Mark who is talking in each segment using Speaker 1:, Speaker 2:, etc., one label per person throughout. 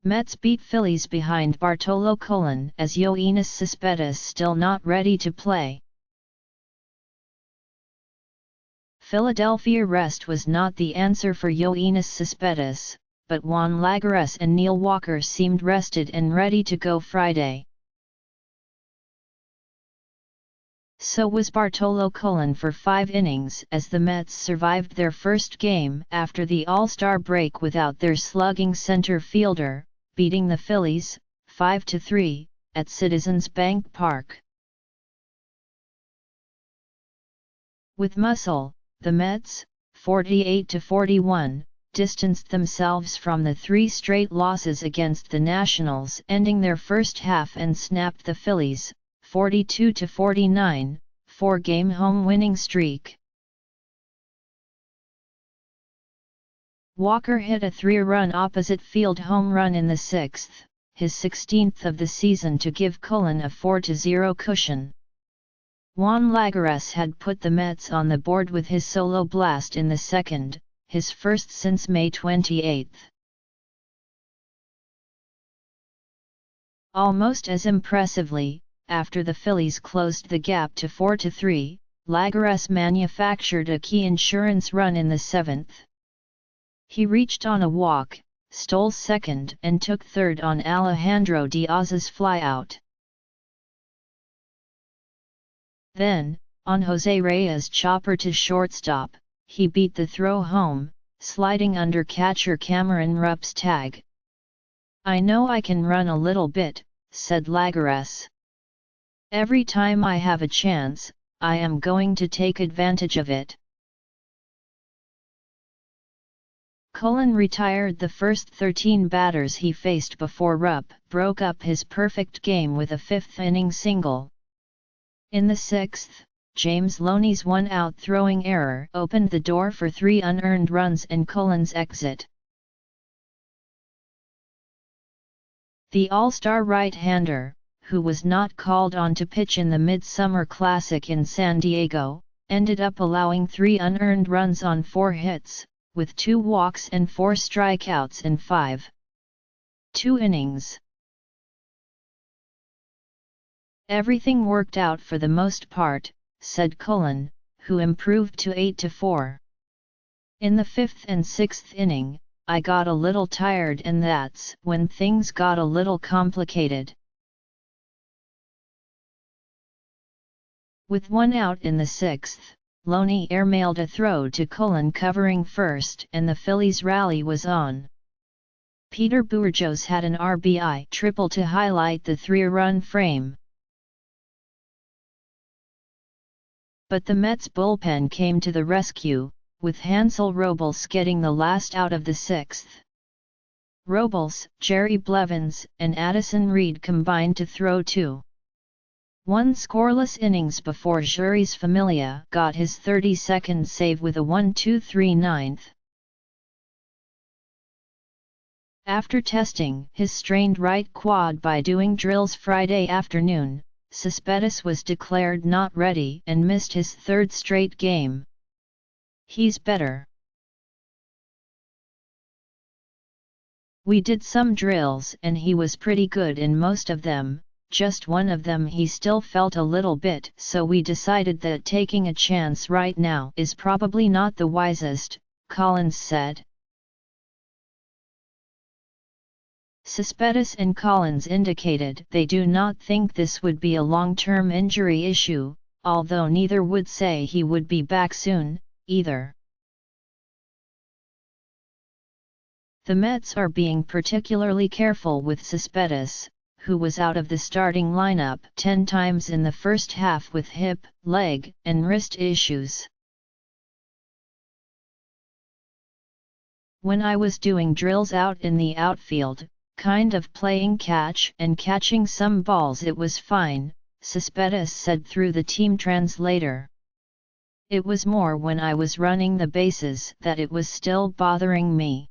Speaker 1: Mets beat Phillies behind Bartolo Colon as Yoenis Cespedes still not ready to play. Philadelphia rest was not the answer for Yoenis Cespedes, but Juan Lagares and Neil Walker seemed rested and ready to go Friday. So was Bartolo Colon for 5 innings as the Mets survived their first game after the All-Star break without their slugging center fielder, beating the Phillies, 5-3, at Citizens Bank Park. With muscle, the Mets, 48-41, distanced themselves from the 3 straight losses against the Nationals ending their first half and snapped the Phillies, 42-49, 4-game home winning streak. Walker hit a 3-run opposite field home run in the 6th, his 16th of the season, to give Colon a 4-0 cushion. Juan Lagares had put the Mets on the board with his solo blast in the 2nd, his first since May 28. Almost as impressively, after the Phillies closed the gap to 4-3, Lagares manufactured a key insurance run in the 7th. He reached on a walk, stole second and took third on Alejandro De Aza's flyout. Then, on Jose Reyes' chopper to shortstop, he beat the throw home, sliding under catcher Cameron Rupp's tag. "I know I can run a little bit," said Lagares. "Every time I have a chance, I am going to take advantage of it." Colon retired the first 13 batters he faced before Rupp broke up his perfect game with a 5th-inning single. In the 6th, James Loney's one-out throwing error opened the door for 3 unearned runs and Colon's exit. The All-Star right-hander, who was not called on to pitch in the Midsummer Classic in San Diego, ended up allowing 3 unearned runs on 4 hits, with 2 walks and 4 strikeouts in 5.2 innings. "Everything worked out for the most part," said Colon, who improved to 8-4. "In the 5th and 6th inning, I got a little tired and that's when things got a little complicated." With 1 out in the 6th, Loney airmailed a throw to Colon covering first and the Phillies' rally was on. Peter Bourjos had an RBI triple to highlight the 3-run frame. But the Mets bullpen came to the rescue, with Hansel Robles getting the last out of the 6th. Robles, Blevins and Addison Reed combined to throw 2.1 scoreless innings before Jeurys Familia got his 32nd save with a 1-2-3 ninth. After testing his strained right quad by doing drills Friday afternoon, Cespedes was declared not ready and missed his 3rd straight game. "He's better. We did some drills and he was pretty good in most of them, just one of them he still felt a little bit, so we decided that taking a chance right now is probably not the wisest," Collins said. Cespedes and Collins indicated they do not think this would be a long-term injury issue, although neither would say he would be back soon, either. The Mets are being particularly careful with Cespedes, who was out of the starting lineup 10 times in the first half with hip, leg, and wrist issues. "When I was doing drills out in the outfield, kind of playing catch and catching some balls, it was fine," Cespedes said through the team translator. "It was more when I was running the bases that it was still bothering me."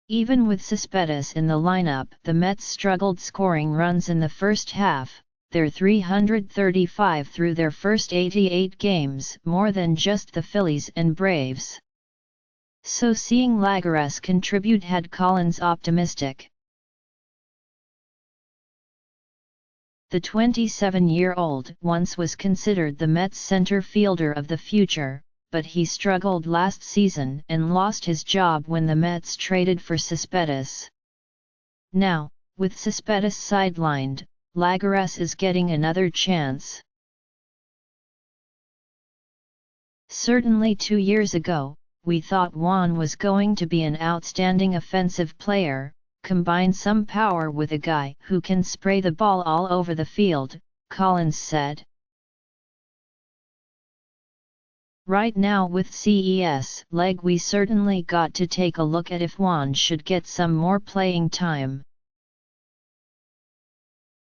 Speaker 1: Even with Cespedes in the lineup, the Mets struggled scoring runs in the first half, their 335 through their first 88 games, more than just the Phillies and Braves. So seeing Lagares contribute had Collins optimistic. The 27-year-old once was considered the Mets center fielder of the future, but he struggled last season and lost his job when the Mets traded for Cespedes. Now, with Cespedes sidelined, Lagares is getting another chance. Certainly 2 years ago, we thought Juan was going to be an outstanding offensive player, combine some power with a guy who can spray the ball all over the field, Collins said. Right now with CES leg we certainly got to take a look at if Juan should get some more playing time.